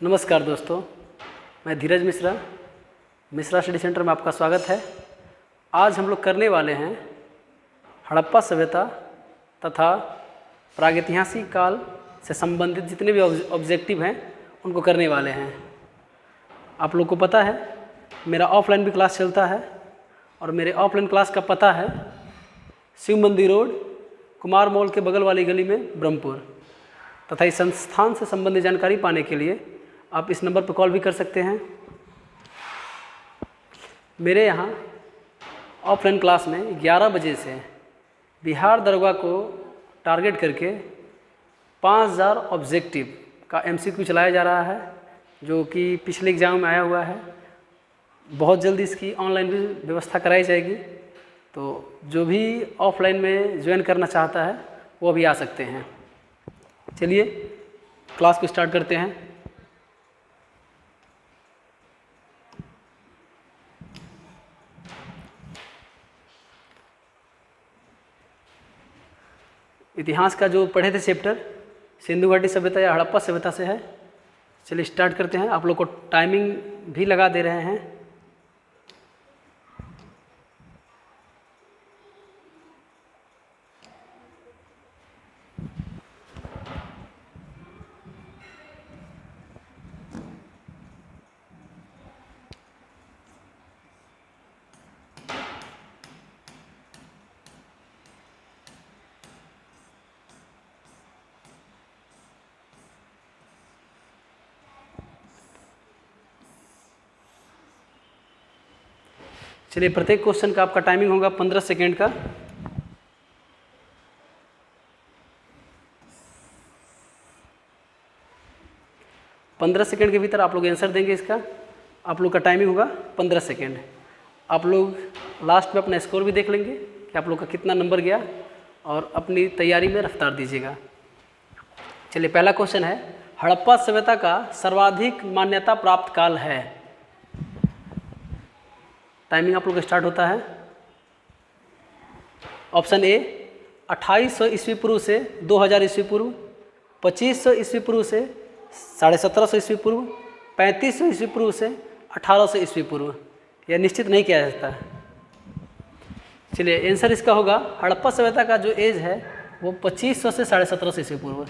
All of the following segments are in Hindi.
नमस्कार दोस्तों, मैं धीरज मिश्रा, मिश्रा स्टडी सेंटर में आपका स्वागत है। आज हम लोग करने वाले हैं हड़प्पा सभ्यता तथा प्रागैतिहासिक काल से संबंधित जितने भी ऑब्जेक्टिव हैं उनको करने वाले हैं। आप लोग को पता है मेरा ऑफलाइन भी क्लास चलता है और मेरे ऑफलाइन क्लास का पता है शिव मंदिर रोड, कुमार मॉल के बगल वाली गली में ब्रह्मपुर। तथा इस संस्थान से संबंधित जानकारी पाने के लिए आप इस नंबर पर कॉल भी कर सकते हैं। मेरे यहाँ ऑफलाइन क्लास में 11 बजे से बिहार दरोगा को टारगेट करके 5000 ऑब्जेक्टिव का MCQ चलाया जा रहा है, जो कि पिछले एग्ज़ाम में आया हुआ है। बहुत जल्दी इसकी ऑनलाइन भी व्यवस्था कराई जाएगी, तो जो भी ऑफलाइन में ज्वाइन करना चाहता है वो भी आ सकते हैं। चलिए क्लास को स्टार्ट करते हैं। इतिहास का जो पढ़े थे चैप्टर सिंधु घाटी सभ्यता या हड़प्पा सभ्यता से है। चलिए स्टार्ट करते हैं। आप लोग को टाइमिंग भी लगा दे रहे हैं। चलिए, प्रत्येक क्वेश्चन का आपका टाइमिंग होगा 15 सेकेंड का। पंद्रह सेकेंड के भीतर आप लोग आंसर देंगे। इसका आप लोग का टाइमिंग होगा 15 सेकेंड। आप लोग लास्ट में अपना स्कोर भी देख लेंगे कि आप लोग का कितना नंबर गया और अपनी तैयारी में रफ्तार दीजिएगा। चलिए, पहला क्वेश्चन है, हड़प्पा सभ्यता का सर्वाधिक मान्यता प्राप्त काल है। टाइमिंग आप लोग का स्टार्ट होता है। ऑप्शन ए 2800 ईस्वी पूर्व से 2000 ईस्वी पूर्व, 2500 ईस्वी पूर्व से 1750 ईस्वी पूर्व, 3500 ईस्वी पूर्व से 1800 ईस्वी पूर्व। यह निश्चित नहीं किया जा सकता। चलिए, आंसर इसका होगा हड़प्पा सभ्यता का जो एज है वो 2500 से 1750 ईस्वी पूर्व।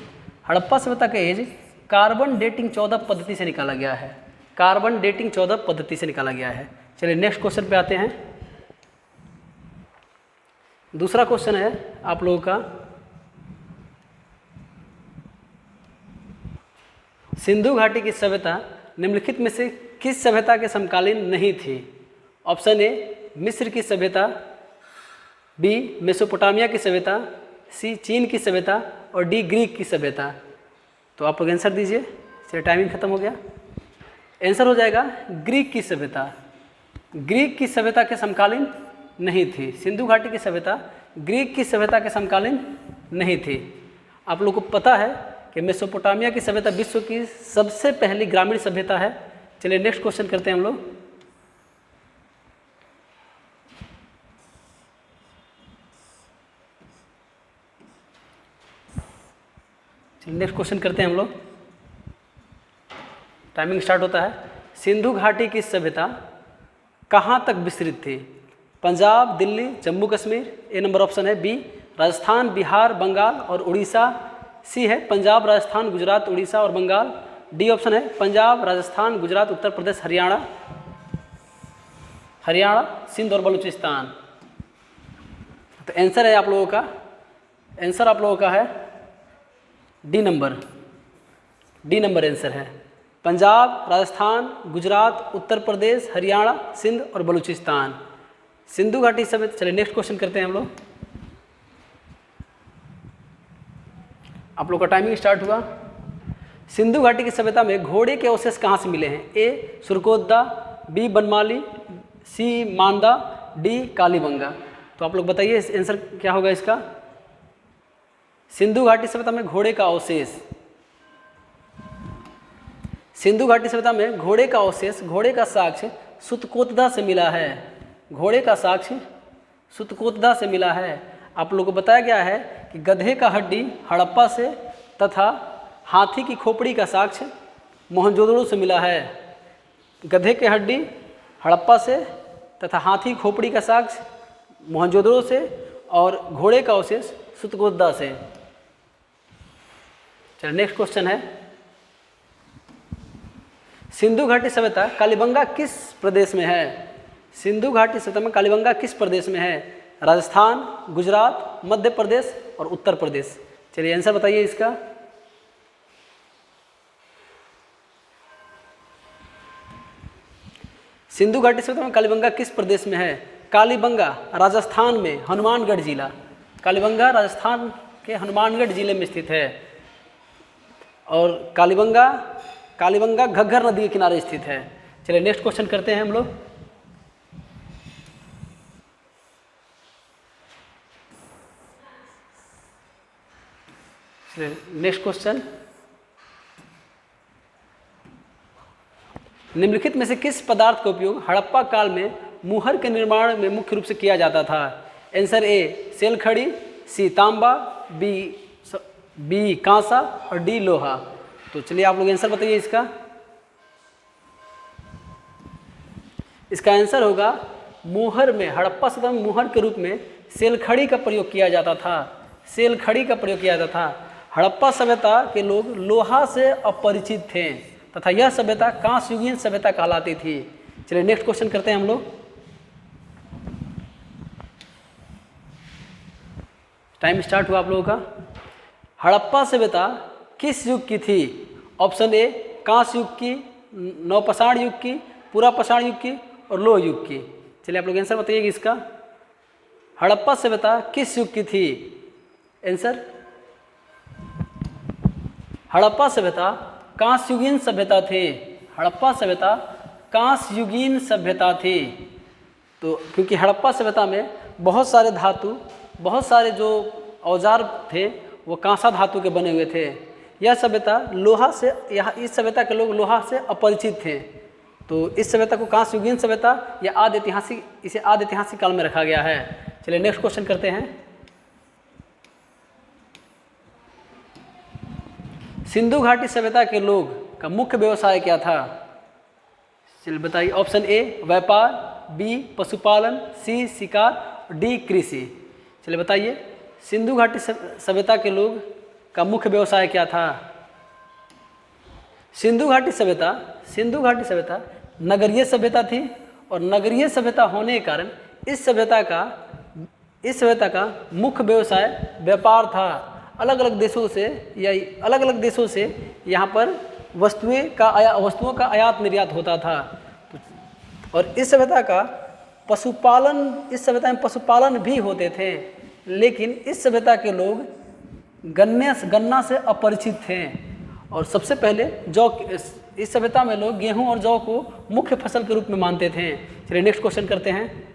हड़प्पा सभ्यता का एज कार्बन डेटिंग 14 पद्धति से निकाला गया है। कार्बन डेटिंग 14 पद्धति से निकाला गया है। चलिए नेक्स्ट क्वेश्चन पे आते हैं। दूसरा क्वेश्चन है आप लोगों का, सिंधु घाटी की सभ्यता निम्नलिखित में से किस सभ्यता के समकालीन नहीं थी? ऑप्शन ए मिस्र की सभ्यता, बी मेसोपोटामिया की सभ्यता, सी चीन की सभ्यता और डी ग्रीक की सभ्यता। तो आप लोग आंसर दीजिए। चलिए, टाइमिंग खत्म हो गया। आंसर हो जाएगा ग्रीक की सभ्यता। ग्रीक की सभ्यता के समकालीन नहीं थी। सिंधु घाटी की सभ्यता ग्रीक की सभ्यता के समकालीन नहीं थी। आप लोग को पता है कि मेसोपोटामिया की सभ्यता विश्व की सबसे पहली ग्रामीण सभ्यता है। चलिए नेक्स्ट क्वेश्चन करते हैं हम लोग। चलिए नेक्स्ट क्वेश्चन करते हैं हम लोग। टाइमिंग स्टार्ट होता है। सिंधु घाटी की सभ्यता कहाँ तक विस्तृत थी? पंजाब, दिल्ली, जम्मू कश्मीर। ए नंबर ऑप्शन है। बी राजस्थान, बिहार, बंगाल और उड़ीसा। सी है पंजाब, राजस्थान, गुजरात, उड़ीसा और बंगाल। डी ऑप्शन है पंजाब, राजस्थान, गुजरात, उत्तर प्रदेश, हरियाणा, सिंध और बलूचिस्तान। तो आंसर है आप लोगों का, आंसर आप लोगों का है D number. D number answer है। पंजाब, राजस्थान, गुजरात, उत्तर प्रदेश, हरियाणा, सिंध और बलूचिस्तान सिंधु घाटी सभ्यता। चलिए नेक्स्ट क्वेश्चन करते हैं हम लोग। आप लोग का टाइमिंग स्टार्ट हुआ। सिंधु घाटी की सभ्यता में घोड़े के अवशेष कहाँ से मिले हैं? ए सुरकोतदा, बी बनमाली, सी मांदा, डी कालीबंगा। तो आप लोग बताइए आंसर क्या होगा इसका। सिंधु घाटी सभ्यता में घोड़े का अवशेष, सिंधु घाटी सभ्यता में घोड़े का अवशेष, घोड़े का साक्ष्य सुतकोतदा से मिला है। घोड़े का साक्ष्य सुतकोतदा से मिला है। आप लोगों को बताया गया है कि गधे का हड्डी हड़प्पा से तथा हाथी की खोपड़ी का साक्ष्य मोहनजोदड़ो से मिला है, गधे की हड्डी हड़प्पा से तथा हाथी खोपड़ी का साक्ष्य मोहनजोदड़ो से और घोड़े का अवशेष सुतगोद्दा से। चलिए नेक्स्ट क्वेश्चन है, सिंधु घाटी सभ्यता कालीबंगा किस प्रदेश में है? सिंधु घाटी सभ्यता में कालीबंगा किस प्रदेश में है? राजस्थान, गुजरात, मध्य प्रदेश और उत्तर प्रदेश। चलिए आंसर बताइए इसका। सिंधु घाटी सभ्यता में कालीबंगा किस प्रदेश में है? कालीबंगा राजस्थान में हनुमानगढ़ जिला, कालीबंगा राजस्थान के हनुमानगढ़ जिले में स्थित है और कालीबंगा घग्गर नदी के किनारे स्थित है। चलिए नेक्स्ट क्वेश्चन करते हैं हम लोग। नेक्स्ट क्वेश्चन, निम्नलिखित में से किस पदार्थ का उपयोग हड़प्पा काल में मुहर के निर्माण में मुख्य रूप से किया जाता था? आंसर ए सेल खड़ी, सी तांबा, बी कांसा और डी लोहा। तो चलिए आप लोग आंसर बताइए इसका। इसका आंसर होगा मुहर में, हड़प्पा सभ्यता में मुहर के रूप में सेल खड़ी का प्रयोग किया जाता था, सेल खड़ी का प्रयोग किया जाता था। हड़प्पा सभ्यता के लोग लोहा से अपरिचित थे तथा यह सभ्यता कांस्ययुगीन सभ्यता कहलाती थी। चलिए नेक्स्ट क्वेश्चन करते हैं हम लोग। टाइम स्टार्ट हुआ आप लोगों का। हड़प्पा सभ्यता किस युग की थी? ऑप्शन ए कांस्य युग की, नवपाषाण युग की, पुरापाषाण युग की और लोह युग की। चलिए आप लोग आंसर बताइएगा इसका। हड़प्पा सभ्यता किस युग की थी? आंसर हड़प्पा सभ्यता कांस्ययुगीन सभ्यता थी। हड़प्पा सभ्यता कांस्ययुगीन सभ्यता थी। तो क्योंकि हड़प्पा सभ्यता में बहुत सारे धातु, बहुत सारे जो औजार थे वो कांसा धातु के बने हुए थे। यह सभ्यता लोहा से, यहाँ इस सभ्यता के लोग लोहा से अपरिचित थे। तो इस सभ्यता को कांस्ययुगीन सभ्यता या आदि ऐतिहासिक, इसे आदि ऐतिहासिक काल में रखा गया है। चलिए नेक्स्ट क्वेश्चन करते हैं। सिंधु घाटी सभ्यता के लोग का मुख्य व्यवसाय क्या था? चलिए बताइए। ऑप्शन ए व्यापार, बी पशुपालन, सी शिकार, डी कृषि। चलिए बताइए सिंधु घाटी सभ्यता के लोग का मुख्य व्यवसाय क्या था? सिंधु घाटी सभ्यता नगरीय सभ्यता थी और नगरीय सभ्यता होने के कारण इस सभ्यता का मुख्य व्यवसाय व्यापार था। अलग अलग देशों से यहाँ पर वस्तुओं का आयात निर्यात होता था। और इस सभ्यता में पशुपालन भी होते थे, लेकिन इस सभ्यता के लोग गन्ना से अपरिचित थे। और सबसे पहले इस सभ्यता में लोग गेहूं और जौ को मुख्य फसल के रूप में मानते थे। चलिए नेक्स्ट क्वेश्चन करते हैं।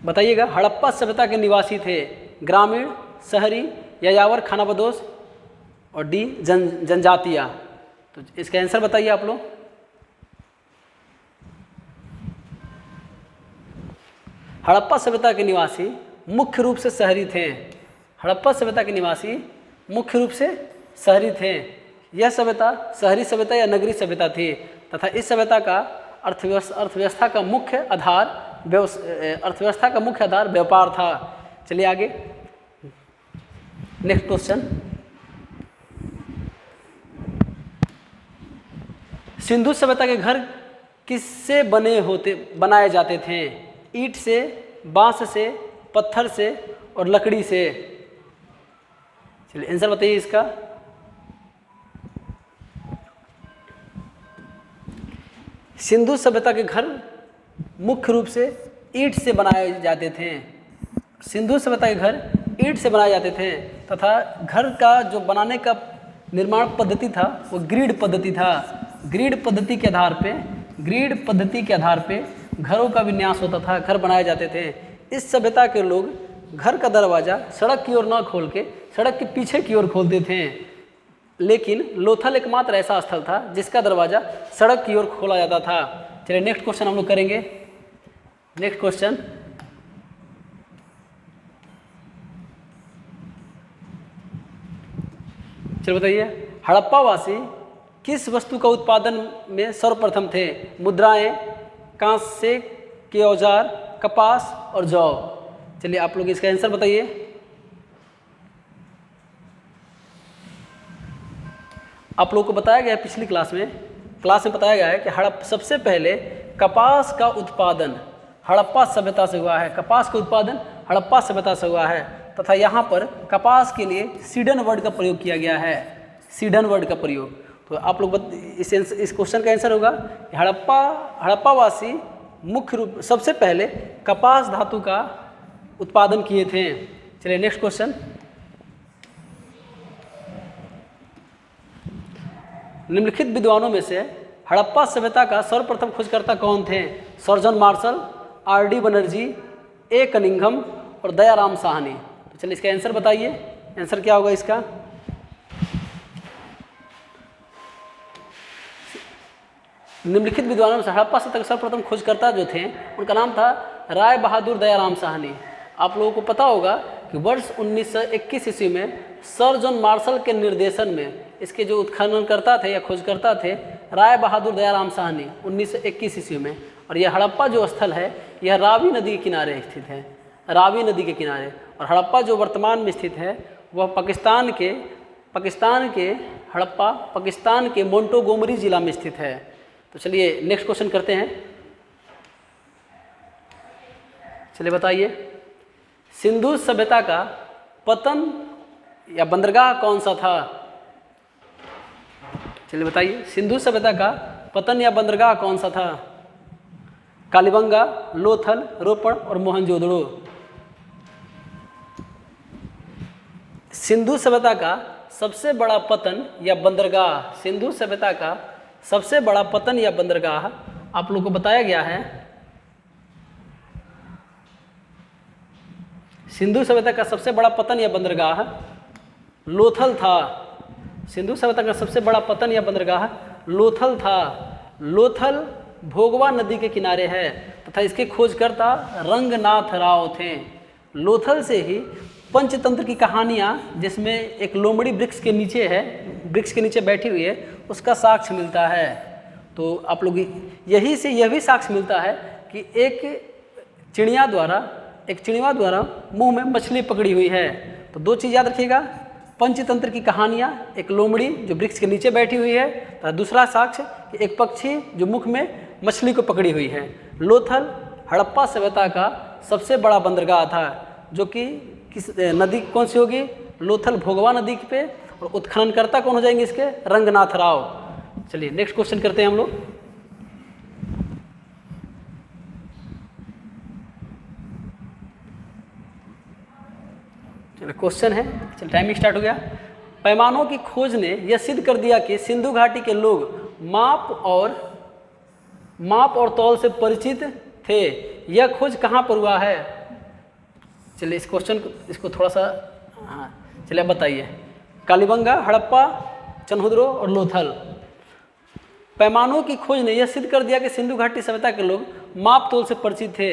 बताइएगा हड़प्पा सभ्यता के निवासी थे ग्रामीण, शहरी, यायावर, खानाबदोश और डी जनजातीय। तो इसका आंसर बताइए आप लोग। हड़प्पा सभ्यता के निवासी मुख्य रूप से शहरी थे। हड़प्पा सभ्यता के निवासी मुख्य रूप से शहरी थे। यह सभ्यता शहरी सभ्यता या नगरीय सभ्यता थी तथा इस सभ्यता का अर्थव्यवस्था का मुख्य आधार व्यापार था। चलिए आगे नेक्स्ट क्वेश्चन। सिंधु सभ्यता के घर किससे बनाए जाते थे? ईंट से, बांस से, पत्थर से और लकड़ी से। चलिए आंसर बताइए इसका। सिंधु सभ्यता के घर मुख्य रूप से ईंट से बनाए जाते थे। सिंधु सभ्यता के घर ईंट से बनाए जाते थे तथा घर का जो बनाने का निर्माण पद्धति था वो ग्रिड पद्धति था। ग्रिड पद्धति के आधार पे घरों का विन्यास होता था, घर बनाए जाते थे। इस सभ्यता के लोग घर का दरवाज़ा सड़क की ओर न खोल के सड़क के पीछे की ओर खोलते थे, लेकिन लोथल एकमात्र ऐसा स्थल था जिसका दरवाज़ा सड़क की ओर खोला जाता था। चलिए नेक्स्ट क्वेश्चन हम लोग करेंगे। नेक्स्ट क्वेश्चन, चलो बताइए, हड़प्पावासी किस वस्तु का उत्पादन में सर्वप्रथम थे? मुद्राएं, कांस्य के औजार, कपास और जौ। चलिए आप लोग इसका आंसर बताइए। आप लोगों को बताया गया है पिछली क्लास में बताया गया है कि सबसे पहले कपास का उत्पादन हड़प्पा सभ्यता से हुआ है। कपास का उत्पादन हड़प्पा सभ्यता से हुआ है तथा यहाँ पर कपास के लिए सीडन वर्ड का प्रयोग किया गया है। सीडन वर्ड का प्रयोग, तो आप लोग इस क्वेश्चन का आंसर होगा हड़प्पावासी मुख्य रूप सबसे पहले कपास धातु का उत्पादन किए थे। चलिए नेक्स्ट क्वेश्चन। निम्नलिखित विद्वानों में से हड़प्पा सभ्यता का सर्वप्रथम खोजकर्ता कौन थे? Sir John Marshall, R D. Banerjee, A. Cunningham और दयाराम साहनी। तो चलिए इसका आंसर बताइए। आंसर क्या होगा इसका? निम्नलिखित विद्वानों में से हड़प्पा सभ्यता का सर्वप्रथम खोजकर्ता जो थे उनका नाम था राय बहादुर दयाराम साहनी। आप लोगों को पता होगा कि वर्ष 1921 ईस्वी में सर जॉन मार्शल के निर्देशन में इसके जो उत्खननकर्ता थे या खोजकर्ता थे राय बहादुर दयाराम साहनी 1921 ईस्वी में। और यह हड़प्पा जो स्थल है यह रावी नदी के किनारे स्थित है, रावी नदी के किनारे। और हड़प्पा जो वर्तमान में स्थित है वह पाकिस्तान के हड़प्पा पाकिस्तान के मोंटोगोमरी जिला में स्थित है। तो चलिए नेक्स्ट क्वेश्चन करते हैं। चलिए बताइए, सिंधु सभ्यता का पतन या बंदरगाह कौन सा था? चलिए बताइए, सिंधु सभ्यता का पतन या बंदरगाह कौन सा था? कालीबंगा, लोथल, रोपड़ और मोहनजोदड़ो। सिंधु सभ्यता का सबसे बड़ा पतन या बंदरगाह, सिंधु सभ्यता का सबसे बड़ा पतन या बंदरगाह आप लोगों को बताया गया है। सिंधु सभ्यता का सबसे बड़ा पतन या बंदरगाह लोथल था। सिंधु सभ्यता का सबसे बड़ा पतन या बंदरगाह लोथल था। लोथल भोगवा नदी के किनारे है तथा इसके खोजकर्ता रंगनाथ राव थे। लोथल से ही पंचतंत्र की कहानियाँ, जिसमें एक लोमड़ी वृक्ष के नीचे है, वृक्ष के नीचे बैठी हुई है, उसका साक्ष्य मिलता है। तो आप लोग यही से यह भी साक्ष्य मिलता है कि एक चिड़िया द्वारा मुंह में मछली पकड़ी हुई है। तो दो चीज़ याद रखिएगा, पंचतंत्र की कहानियाँ, एक लोमड़ी जो वृक्ष के नीचे बैठी हुई है, तथा दूसरा साक्ष्य कि एक पक्षी जो मुख में मछली को पकड़ी हुई है। लोथल हड़प्पा सभ्यता का सबसे बड़ा बंदरगाह था, जो कि किस नदी कौन सी होगी? लोथल भोगवा नदी पे। और उत्खननकर्ता कौन हो जाएंगे इसके? रंगनाथ राव। चलिए नेक्स्ट क्वेश्चन करते हैं हम लोग। चलिए क्वेश्चन है, चलिए टाइमिंग स्टार्ट हो गया। पैमानों की खोज ने यह सिद्ध कर दिया कि सिंधु घाटी के लोग माप और तौल से परिचित थे। यह खोज कहाँ पर हुआ है? चलिए इस क्वेश्चन को इसको थोड़ा सा चलिए बताइए। कालीबंगा, हड़प्पा, चन्हुद्रो और लोथल। पैमानों की खोज ने यह सिद्ध कर दिया कि सिंधु घाटी सभ्यता के लोग माप तोल से परिचित थे।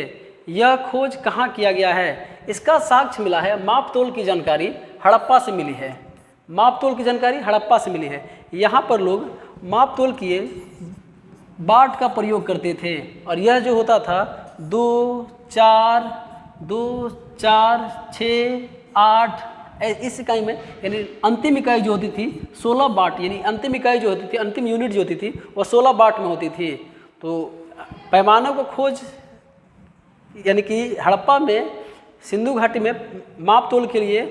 यह खोज कहाँ किया गया है? इसका साक्ष्य मिला है, माप तोल की जानकारी हड़प्पा से मिली है। माप तोल की जानकारी हड़प्पा से मिली है। यहाँ पर लोग माप तोल किए बाट का प्रयोग करते थे और यह जो होता था 2, 4, 6, 8 इस इकाई में, यानी अंतिम इकाई जो होती थी 16 बाट, यानी अंतिम इकाई जो होती थी, अंतिम यूनिट जो होती थी वह 16 बाट में होती थी। तो पैमानों को खोज यानी कि हड़प्पा में सिंधु घाटी में माप तोल के लिए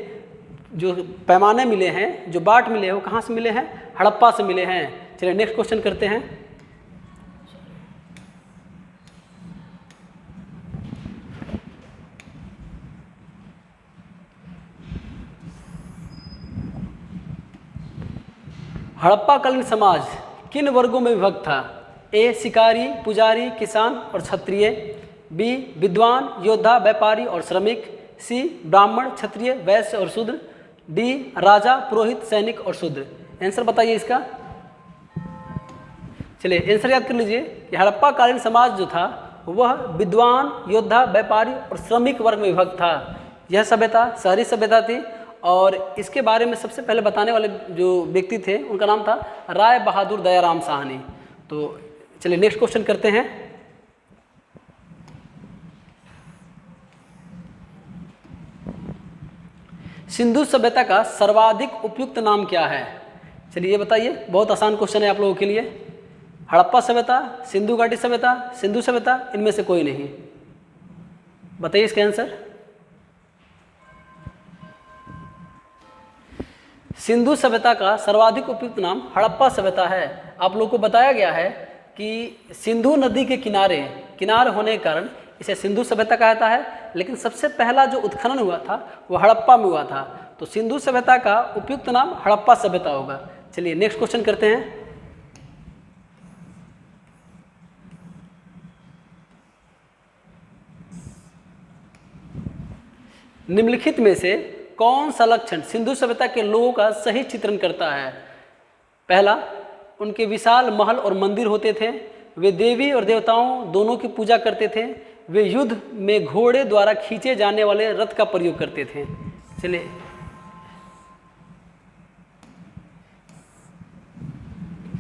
जो पैमाने मिले हैं, जो बाट मिले हैं, वो कहाँ से मिले हैं? हड़प्पा से मिले हैं। चलिए नेक्स्ट क्वेश्चन करते हैं। हड़प्पाकालीन समाज किन वर्गों में विभक्त था? ए शिकारी, पुजारी, किसान और क्षत्रिय। बी विद्वान, योद्धा, व्यापारी और श्रमिक। सी ब्राह्मण, क्षत्रिय, वैश्य और शूद्र। डी राजा, पुरोहित, सैनिक और शूद्र। आंसर बताइए इसका। चलिए आंसर याद कर लीजिए कि हड़प्पाकालीन समाज जो था वह विद्वान, योद्धा, व्यापारी और श्रमिक वर्ग में विभक्त था। यह सभ्यता शहरी सभ्यता थी और इसके बारे में सबसे पहले बताने वाले जो व्यक्ति थे उनका नाम था राय बहादुर दयाराम साहनी। तो चलिए नेक्स्ट क्वेश्चन करते हैं। सिंधु सभ्यता का सर्वाधिक उपयुक्त नाम क्या है? चलिए ये बताइए, बहुत आसान क्वेश्चन है आप लोगों के लिए। हड़प्पा सभ्यता, सिंधु घाटी सभ्यता, सिंधु सभ्यता, इनमें से कोई नहीं। बताइए इसका आंसर। सिंधु सभ्यता का सर्वाधिक उपयुक्त नाम हड़प्पा सभ्यता है। आप लोगों को बताया गया है कि सिंधु नदी के किनारे होने के कारण इसे सिंधु सभ्यता कहा जाता है, लेकिन सबसे पहला जो उत्खनन हुआ था वो हड़प्पा में हुआ था। तो सिंधु सभ्यता का उपयुक्त नाम हड़प्पा सभ्यता होगा। चलिए नेक्स्ट क्वेश्चन करते हैं। निम्नलिखित में से कौन सा लक्षण सिंधु सभ्यता के लोगों का सही चित्रण करता है? पहला, उनके विशाल महल और मंदिर होते थे। वे देवी और देवताओं दोनों की पूजा करते थे। वे युद्ध में घोड़े द्वारा खींचे जाने वाले रथ का प्रयोग करते थे। चलिए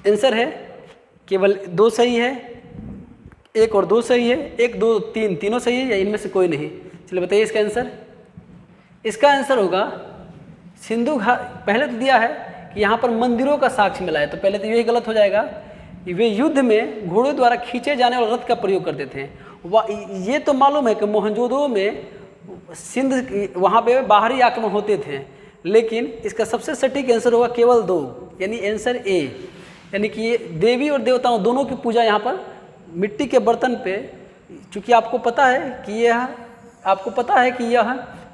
आंसर है केवल 2 सही है, 1 और 2 सही है, 1 2 3 तीनों सही है या इनमें से कोई नहीं? चलिए बताइए इसका आंसर। इसका आंसर होगा सिंधु घाट। पहले तो दिया है कि यहाँ पर मंदिरों का साक्ष्य मिला है, तो पहले तो यही गलत हो जाएगा कि वे युद्ध में घोड़ों द्वारा खींचे जाने वाले रथ का प्रयोग करते थे। ये तो मालूम है कि मोहनजोदड़ो में सिंध वहाँ पे बाहरी आक्रमण होते थे, लेकिन इसका सबसे सटीक आंसर होगा केवल 2, यानी आंसर ए, यानी कि ये देवी और देवताओं दोनों की पूजा यहाँ पर मिट्टी के बर्तन पे, चूँकि आपको पता है कि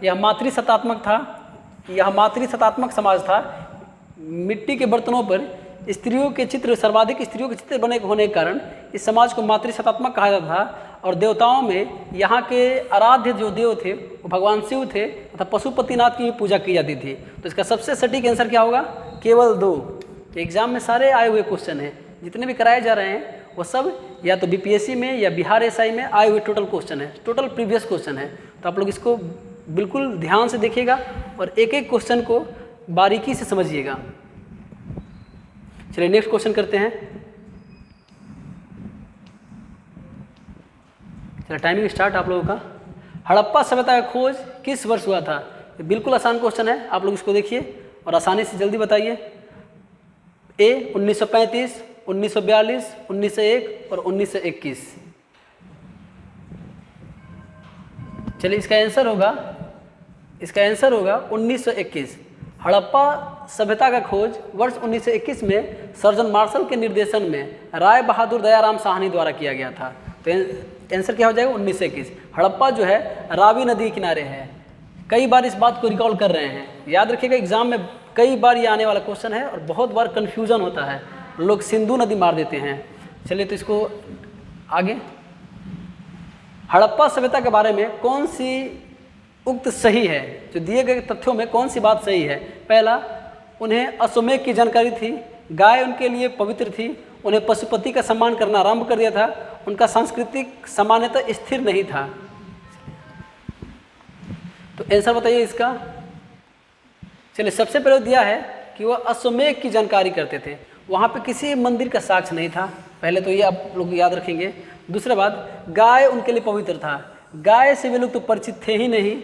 यह मातृसत्तात्मक था, यह मातृसत्तात्मक समाज था। मिट्टी के बर्तनों पर स्त्रियों के चित्र, सर्वाधिक स्त्रियों के चित्र बने होने के कारण इस समाज को मातृसत्तात्मक कहा जाता था। और देवताओं में यहाँ के आराध्य जो देव थे वो भगवान शिव थे तथा पशुपतिनाथ की भी पूजा की जाती थी। तो इसका सबसे सटीक आंसर क्या होगा? केवल 2। एग्जाम में सारे आए हुए क्वेश्चन हैं, जितने भी कराए जा रहे हैं वो सब या तो बीपीएससी में या बिहार एसआई में आए हुए टोटल क्वेश्चन है, टोटल प्रीवियस क्वेश्चन है। तो आप लोग इसको बिल्कुल ध्यान से देखिएगा और एक एक क्वेश्चन को बारीकी से समझिएगा। चलिए नेक्स्ट क्वेश्चन करते हैं। चलिए टाइमिंग स्टार्ट आप लोगों का। हड़प्पा सभ्यता का खोज किस वर्ष हुआ था? ये बिल्कुल आसान क्वेश्चन है, आप लोग इसको देखिए और आसानी से जल्दी बताइए। ए 1935, 1942, 1901 और 1921। चलिए इसका आंसर होगा 1921। हड़प्पा सभ्यता का खोज वर्ष 1921 में सर्जन मार्शल के निर्देशन में राय बहादुर दयाराम साहनी द्वारा किया गया था। तो आंसर क्या हो जाएगा? 1921। हड़प्पा जो है रावी नदी के किनारे है। कई बार इस बात को रिकॉल कर रहे हैं, याद रखिएगा एग्जाम में कई बार ये आने वाला क्वेश्चन है और बहुत बार कन्फ्यूजन होता है, लोग सिंधु नदी मार देते हैं। चलिए तो इसको आगे। हड़प्पा सभ्यता के बारे में कौन सी उक्त सही है? जो दिए गए तथ्यों में कौन सी बात सही है? पहला, उन्हें अश्वमेध की जानकारी थी, गाय उनके लिए पवित्र थी, उन्हें पशुपति का सम्मान करना आरंभ कर दिया था, उनका सांस्कृतिक सामान्यता स्थिर नहीं था। तो आंसर बताइए इसका। चलिए सबसे पहले दिया है कि वह अश्वमेध की जानकारी करते थे, वहाँ पे किसी मंदिर का साक्ष्य नहीं था। पहले तो ये आप लोग याद रखेंगे। दूसरा बात, गाय उनके लिए पवित्र था, गाय से वे लोग तो परिचित थे ही नहीं।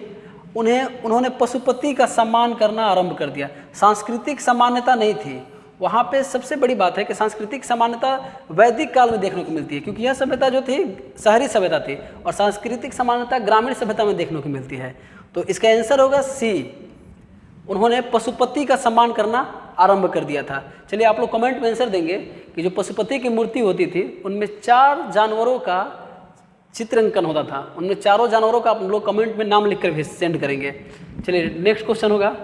उन्होंने पशुपति का सम्मान करना आरंभ कर दिया। सांस्कृतिक सामान्यता नहीं थी वहाँ पे। सबसे बड़ी बात है कि सांस्कृतिक सामान्यता वैदिक काल में देखने को मिलती है, क्योंकि यह सभ्यता जो थी शहरी सभ्यता थी और सांस्कृतिक सामान्यता ग्रामीण सभ्यता में देखने को मिलती है। तो इसका आंसर होगा सी, उन्होंने पशुपति का सम्मान करना आरंभ कर दिया था। चलिए आप लोग कमेंट में आंसर देंगे कि जो पशुपति की मूर्ति होती थी उनमें 4 जानवरों का चित्रांकन होता था। उनमें 4 जानवरों का आप लोग कमेंट में नाम लिखकर भी सेंड करेंगे। चलिए नेक्स्ट क्वेश्चन होगा।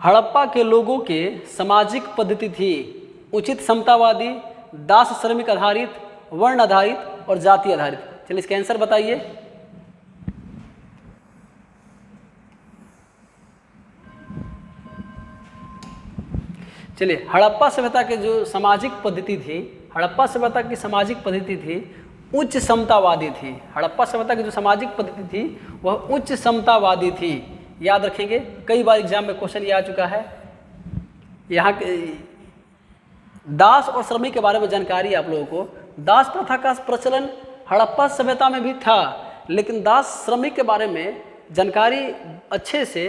हड़प्पा के लोगों के सामाजिक पद्धति थी उचित समतावादी, दास श्रमिक आधारित, वर्ण आधारित और जाति आधारित। चलिए इसका आंसर बताइए। चलिए हड़प्पा सभ्यता के जो सामाजिक पद्धति थी, हड़प्पा सभ्यता की सामाजिक पद्धति थी उच्च समतावादी थी। हड़प्पा सभ्यता की जो सामाजिक पद्धति थी वह उच्च समतावादी थी। याद रखेंगे, कई बार एग्जाम में क्वेश्चन ये आ चुका है। यहाँ के दास और श्रमिक के बारे में जानकारी आप लोगों को, दास प्रथा का प्रचलन हड़प्पा सभ्यता में भी था, लेकिन दास श्रमिक के बारे में जानकारी अच्छे से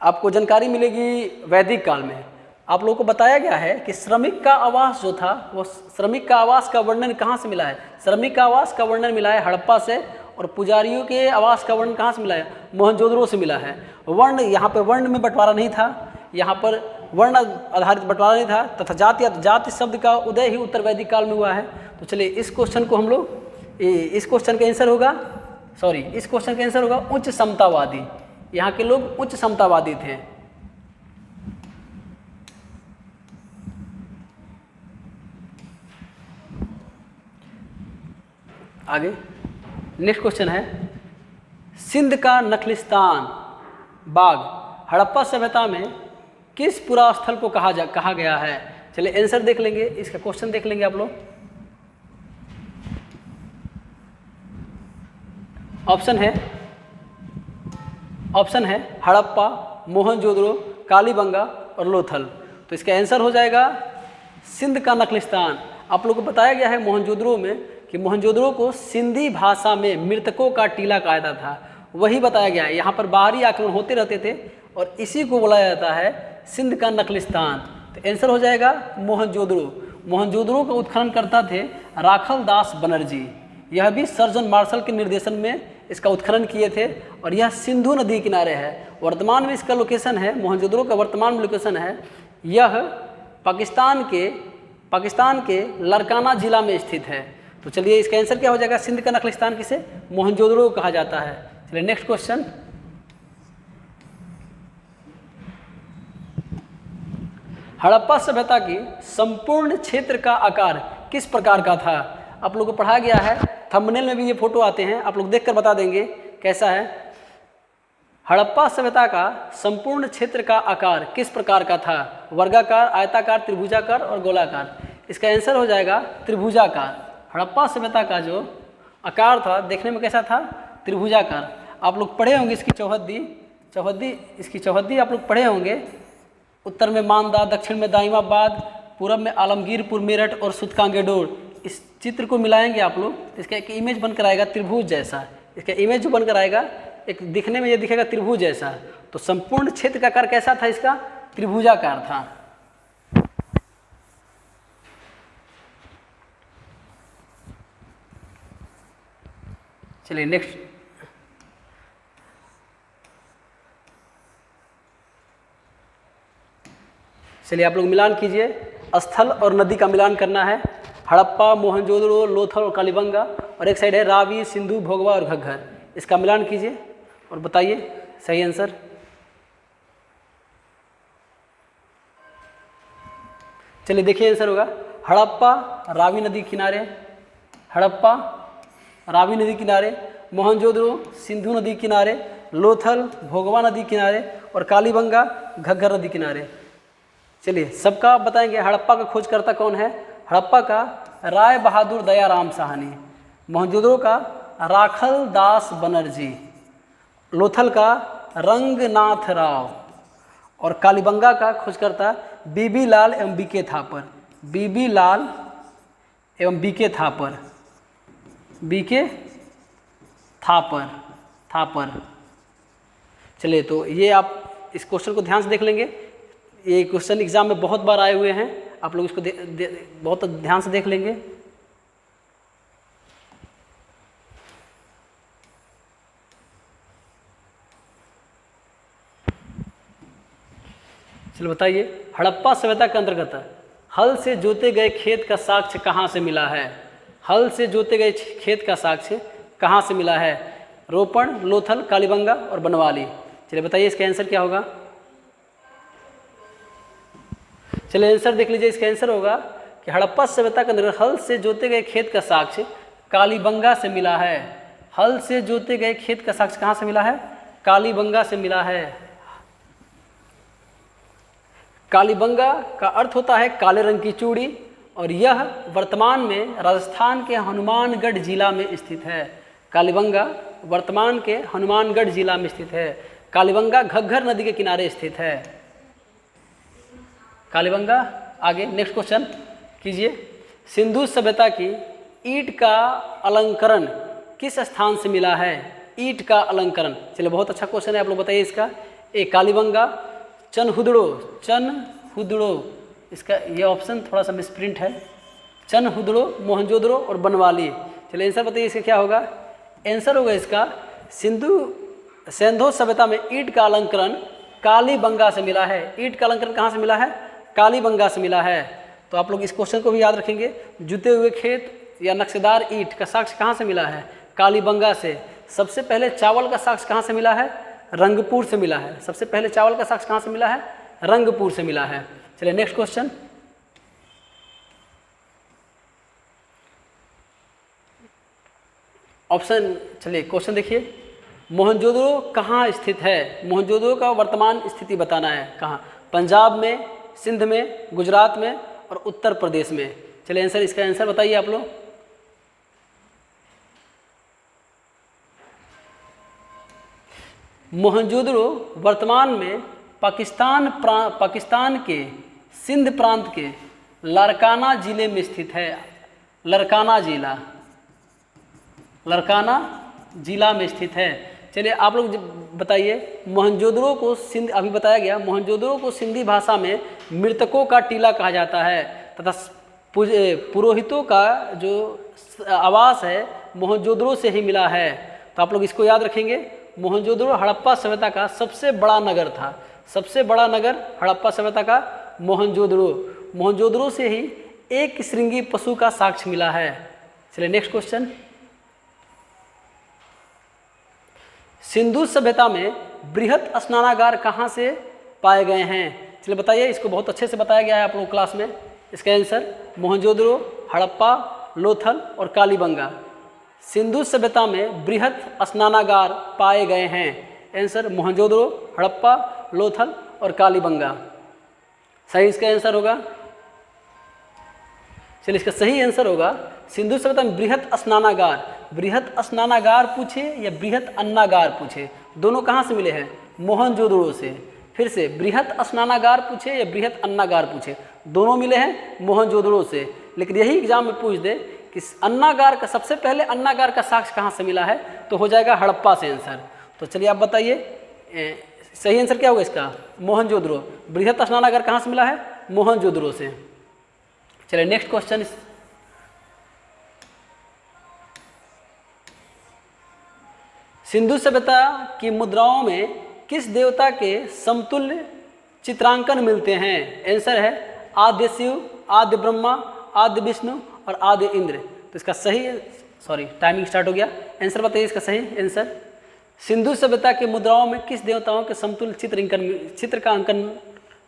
आपको जानकारी मिलेगी वैदिक काल में। आप लोगों को बताया गया है कि श्रमिक का आवास जो था, वो श्रमिक का आवास का वर्णन कहाँ से मिला है? श्रमिक का आवास का वर्णन मिला है हड़प्पा से, और पुजारियों के आवास का वर्णन कहाँ से मिला है? मोहनजोदड़ो से मिला है। वर्ण, यहाँ पर वर्ण में बंटवारा नहीं था, यहाँ पर वर्ण आधारित बंटवारा नहीं था, तथा जाति शब्द का उदय ही उत्तर वैदिक काल में हुआ है। तो चलिए इस क्वेश्चन को हम लोग, इस क्वेश्चन का आंसर होगा, इस क्वेश्चन का आंसर होगा उच्च समतावादी। यहाँ के लोग उच्च समतावादी थे। आगे नेक्स्ट क्वेश्चन है, सिंध का नखलिस्तान बाग हड़प्पा सभ्यता में किस पुरा स्थल को कहा गया है? चलिए आंसर देख लेंगे, इसका क्वेश्चन देख लेंगे आप लोग। ऑप्शन है हड़प्पा, मोहनजोदड़ो, कालीबंगा और लोथल। तो इसका आंसर हो जाएगा सिंध का नखलिस्तान। आप लोगों को बताया गया है मोहनजोदड़ो में कि मोहनजोदड़ो को सिंधी भाषा में मृतकों का टीला कहा जाता था, वही बताया गया है। यहाँ पर बाहरी आक्रमण होते रहते थे और इसी को बोला जाता है सिंध का नखलिस्तान। तो आंसर हो जाएगा मोहनजोदड़ो। मोहनजोदड़ो का उत्खनन करता थे राखल दास बनर्जी। यह भी सर्जन मार्शल के निर्देशन में इसका उत्खनन किए थे, और यह सिंधु नदी किनारे है। वर्तमान में इसका लोकेशन है, मोहनजोदड़ो का वर्तमान में लोकेशन है, यह पाकिस्तान के लरकाना जिला में स्थित है। तो चलिए इसका आंसर क्या हो जाएगा? सिंध का नखलिस्तान किसे? मोहनजोदड़ो कहा जाता है। चलिए नेक्स्ट क्वेश्चन, हड़प्पा सभ्यता की संपूर्ण क्षेत्र का आकार किस प्रकार का था? आप लोगों को पढ़ा गया है, थंबनेल में भी ये फोटो आते हैं, आप लोग देखकर बता देंगे कैसा है। हड़प्पा सभ्यता का संपूर्ण क्षेत्र का आकार किस प्रकार का था? वर्गाकार, आयताकार, त्रिभुजाकार और गोलाकार। इसका आंसर हो जाएगा त्रिभुजाकार। हड़प्पा सभ्यता का जो आकार था देखने में कैसा था? त्रिभुजाकार। आप लोग पढ़े होंगे इसकी चौहद्दी आप लोग पढ़े होंगे। उत्तर में मानदा, दक्षिण में दाइमाबाद, पूरब में आलमगीरपुर, मेरठ और सुतकांगेडोर। इस चित्र को मिलाएंगे आप लोग, इसका एक इमेज बनकर आएगा त्रिभुज जैसा। इसका इमेज जो बनकर आएगा, एक दिखने में ये दिखेगा त्रिभुज जैसा। तो संपूर्ण क्षेत्र का आकार कैसा था इसका? त्रिभुजाकार था। चलिए नेक्स्ट, चलिए आप लोग मिलान कीजिए, स्थल और नदी का मिलान करना है। हड़प्पा, मोहनजोदड़ो, लोथल और कालीबंगा, और एक साइड है रावी, सिंधु, भोगवा और घग्गर। इसका मिलान कीजिए और बताइए सही आंसर। चलिए देखिए आंसर होगा हड़प्पा रावी नदी किनारे, हड़प्पा रावी नदी किनारे, मोहनजोदड़ो सिंधु नदी किनारे, लोथल भोगवा नदी किनारे और कालीबंगा घग्गर नदी किनारे। चलिए सबका आप बताएंगे। हड़प्पा का खोजकर्ता कौन है? हड़प्पा का राय बहादुर दयाराम साहनी, मोहनजोदड़ो का राखल दास बनर्जी, लोथल का रंगनाथ राव और कालीबंगा का खोजकर्ता बीबी लाल एवं बीके थापर, बीबी लाल एवं बीके थापर, बीके थापर। चलिए तो ये आप इस क्वेश्चन को ध्यान से देख लेंगे। ये क्वेश्चन एग्जाम में बहुत बार आए हुए हैं, आप लोग इसको बहुत ध्यान से देख लेंगे। चलो बताइए, हड़प्पा सभ्यता के अंतर्गत हल से जोते गए खेत का साक्ष्य कहाँ से मिला है? हल से जोते गए खेत का साक्ष्य कहाँ से मिला है? रोपण, लोथल, कालीबंगा और बनवाली। चलिए बताइए इसका आंसर क्या होगा? चलिए आंसर देख लीजिए। इसका आंसर होगा कि हड़प्पा सभ्यता के अंदर हल से जोते गए खेत का साक्ष्य कालीबंगा से मिला है। हल से जोते गए खेत का साक्ष्य कहाँ से मिला है? कालीबंगा से मिला है। कालीबंगा का अर्थ होता है काले रंग की चूड़ी और यह वर्तमान में राजस्थान के हनुमानगढ़ जिला में स्थित है। कालीबंगा वर्तमान के हनुमानगढ़ जिला में स्थित है। कालीबंगा घग्गर नदी के किनारे स्थित है। कालीबंगा। आगे नेक्स्ट क्वेश्चन कीजिए। सिंधु सभ्यता की ईंट का अलंकरण किस स्थान से मिला है? ईंट का अलंकरण, चलिए बहुत अच्छा क्वेश्चन है, आप लोग बताइए इसका। ए कालीबंगा, चनहुदड़ो, इसका ये ऑप्शन थोड़ा सा मिसप्रिंट है, चनहुदड़ो, मोहनजोदड़ो और बनवाली। चलिए आंसर बताइए इसका क्या होगा? आंसर होगा इसका सिंधु सभ्यता में ईंट का अलंकरण कालीबंगा से मिला है। ईंट का अलंकरण कहाँ से मिला है? कालीबंगा से मिला है। तो आप लोग इस क्वेश्चन को भी याद रखेंगे। जुते हुए खेत या नक्शेदार ईंट का साक्ष्य कहाँ से मिला है? कालीबंगा से। सबसे पहले चावल का साक्ष्य कहाँ से मिला है? रंगपुर से मिला है। सबसे पहले चावल का साक्ष्य कहाँ से मिला है? रंगपुर से मिला है। चलिए नेक्स्ट क्वेश्चन। ऑप्शन, चलिए क्वेश्चन देखिए। मोहनजोदड़ो कहाँ स्थित है? मोहनजोदड़ो का वर्तमान स्थिति बताना है। कहाँ? पंजाब में, सिंध में, गुजरात में और उत्तर प्रदेश में। चलिए आंसर, इसका आंसर बताइए आप लोग। मोहनजोदड़ो वर्तमान में पाकिस्तान के सिंध प्रांत के लारकाना जिले में स्थित है। लारकाना जिला में स्थित है। चलिए आप लोग बताइए, मोहनजोदड़ो को सिंध, अभी बताया गया, मोहनजोदड़ो को सिंधी भाषा में मृतकों का टीला कहा जाता है तथा पुरोहितों का जो आवास है मोहनजोदड़ो से ही मिला है। तो आप लोग इसको याद रखेंगे। मोहनजोदड़ो हड़प्पा सभ्यता का सबसे बड़ा नगर था। सबसे बड़ा नगर हड़प्पा सभ्यता का मोहनजोदड़ो से ही एक श्रृंगी पशु का साक्ष्य मिला है। चलिए नेक्स्ट क्वेश्चन। सिंधु सभ्यता में बृहत स्नानागार कहाँ से पाए गए हैं? चलिए बताइए, इसको बहुत अच्छे से बताया गया है आप लोग क्लास में। इसका आंसर मोहनजोदड़ो, हड़प्पा, लोथल और कालीबंगा। सिंधु सभ्यता में बृहत स्नानागार पाए गए हैं। आंसर मोहनजोदड़ो, हड़प्पा, लोथल और कालीबंगा। सही इसका आंसर होगा। चलिए इसका सही आंसर होगा सिंधु सभ्यता में बृहत स्नानागार। बृहत स्नानागार पूछे या बृहत अन्नागार पूछे, दोनों कहाँ से मिले हैं? मोहनजोदड़ो से। फिर से बृहत स्नानागार पूछे या बृहत अन्नागार पूछे, दोनों मिले हैं मोहनजोदड़ो से। लेकिन यही एग्जाम में पूछ दे कि अन्नागार का, सबसे पहले अन्नागार का साक्ष्य कहाँ से मिला है, तो हो जाएगा हड़प्पा से आंसर। तो चलिए आप बताइए सही आंसर क्या होगा इसका? मोहनजोदड़ो। बृहत स्नानागार कहाँ से मिला है? मोहनजोदड़ो से। चलिए नेक्स्ट क्वेश्चन। सिंधु सभ्यता की मुद्राओं में किस देवता के समतुल्य चित्रांकन मिलते हैं? आंसर है आद्य शिव, आद्य ब्रह्मा, आद्य विष्णु और आद्य इंद्र। तो इसका सही, सॉरी टाइमिंग स्टार्ट हो गया। आंसर बताइए इसका सही आंसर। सिंधु सभ्यता के मुद्राओं में किस देवताओं के समतुल्य चित्र का अंकन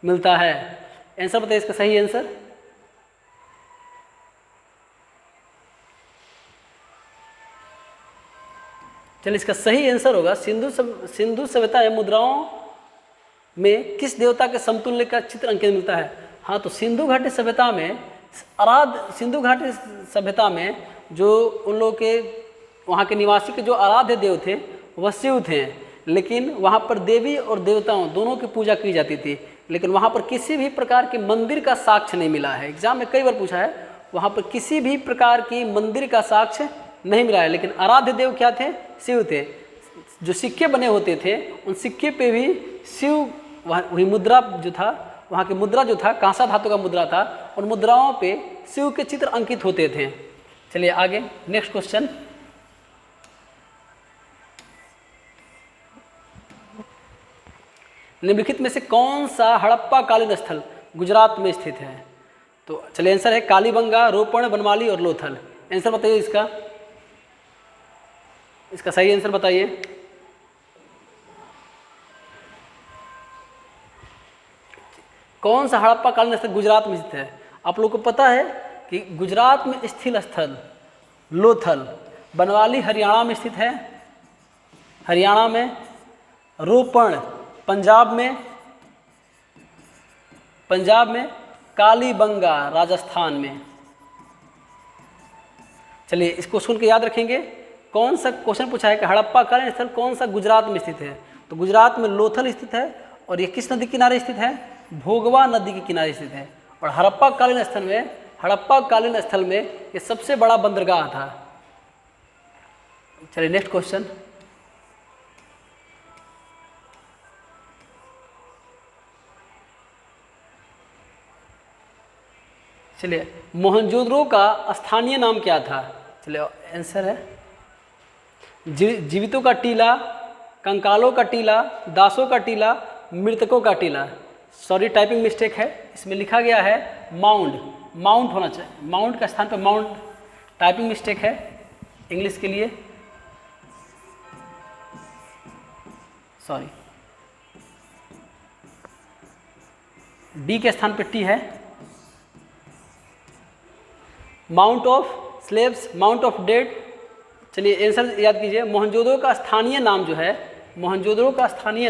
मिलता है? आंसर बताइए इसका सही आंसर। चलिए इसका सही आंसर होगा सिंधु सभ्यता में मुद्राओं में किस देवता के समतुल्य का चित्र अंकित मिलता है? हाँ, तो सिंधु घाटी सभ्यता में जो उन लोग के वहाँ के निवासी के जो आराध्य देव थे वह शिव थे। लेकिन वहाँ पर देवी और देवताओं दोनों की पूजा की जाती थी। लेकिन वहाँ पर किसी भी प्रकार के मंदिर का साक्ष्य नहीं मिला है। एग्जाम में कई बार पूछा है, वहाँ पर किसी भी प्रकार की मंदिर का साक्ष्य नहीं मिला है। लेकिन आराध्य देव क्या थे? शिव थे। जो सिक्के बने होते थे उन सिक्के पे भी शिव, वही मुद्रा जो था, वहाँ की मुद्रा जो था कांसा धातु का मुद्रा था, उन मुद्राओं पे शिव के चित्र अंकित होते थे। चलिए आगे नेक्स्ट क्वेश्चन। निम्नलिखित में से कौन सा हड़प्पा कालीन स्थल गुजरात में स्थित है? तो चलिए आंसर है कालीबंगा, रोपण, बनमाली और लोथल। आंसर बताइए इसका सही आंसर बताइए। कौन सा हड़प्पा कालीन स्थल गुजरात में स्थित है? आप लोग को पता है कि गुजरात में स्थित स्थल लोथल, बनवाली हरियाणा में स्थित है, हरियाणा में, रोपण पंजाब में, कालीबंगा राजस्थान में। चलिए इस क्वेश्चन को याद रखेंगे। कौन सा क्वेश्चन पूछा है कि हड़प्पा कालीन स्थल कौन सा गुजरात में स्थित है? तो गुजरात में लोथल स्थित है और ये किस नदी के किनारे स्थित है? भोगवा नदी के किनारे स्थित है। और हड़प्पा कालीन स्थल में ये सबसे बड़ा बंदरगाह था। चलिए नेक्स्ट क्वेश्चन। चलिए मोहनजोदड़ो का स्थानीय नाम क्या था? चलिए आंसर है जीवितों का टीला, कंकालों का टीला, दासों का टीला, मृतकों का टीला। सॉरी टाइपिंग मिस्टेक है, इसमें लिखा गया है माउंट होना चाहिए, माउंट का स्थान पर माउंट, टाइपिंग मिस्टेक है इंग्लिश के लिए, सॉरी। डी के स्थान पर टी है। Mount of slabs, mount of dead. चलिए आंसर याद कीजिए। मोहनजोदड़ो का स्थानीय नाम जो है, मोहनजोदड़ो का स्थानीय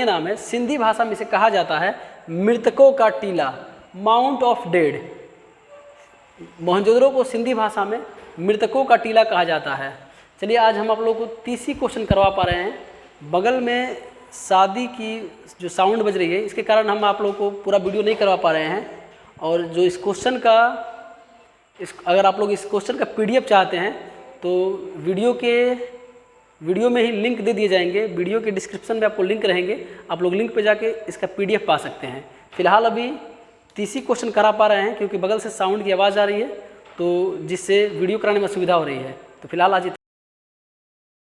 नाम है, सिंधी भाषा में इसे कहा जाता है मृतकों का टीला, माउंट ऑफ डेड। मोहनजोदड़ो को सिंधी भाषा में मृतकों का टीला कहा जाता है। चलिए आज हम आप लोगों को 30 क्वेश्चन करवा पा रहे हैं। बगल में शादी की जो साउंड बज रही है इसके कारण हम आप लोगों को पूरा वीडियो नहीं करवा पा रहे हैं। और जो इस क्वेश्चन का अगर आप लोग इस क्वेश्चन का PDF चाहते हैं तो वीडियो में ही लिंक दे दिए जाएंगे, वीडियो के डिस्क्रिप्शन में आपको लिंक रहेंगे, आप लोग लिंक पे जाके इसका PDF पा सकते हैं। फिलहाल अभी 30 क्वेश्चन करा पा रहे हैं क्योंकि बगल से साउंड की आवाज़ आ रही है, तो जिससे वीडियो कराने में सुविधा हो रही है। तो फिलहाल आज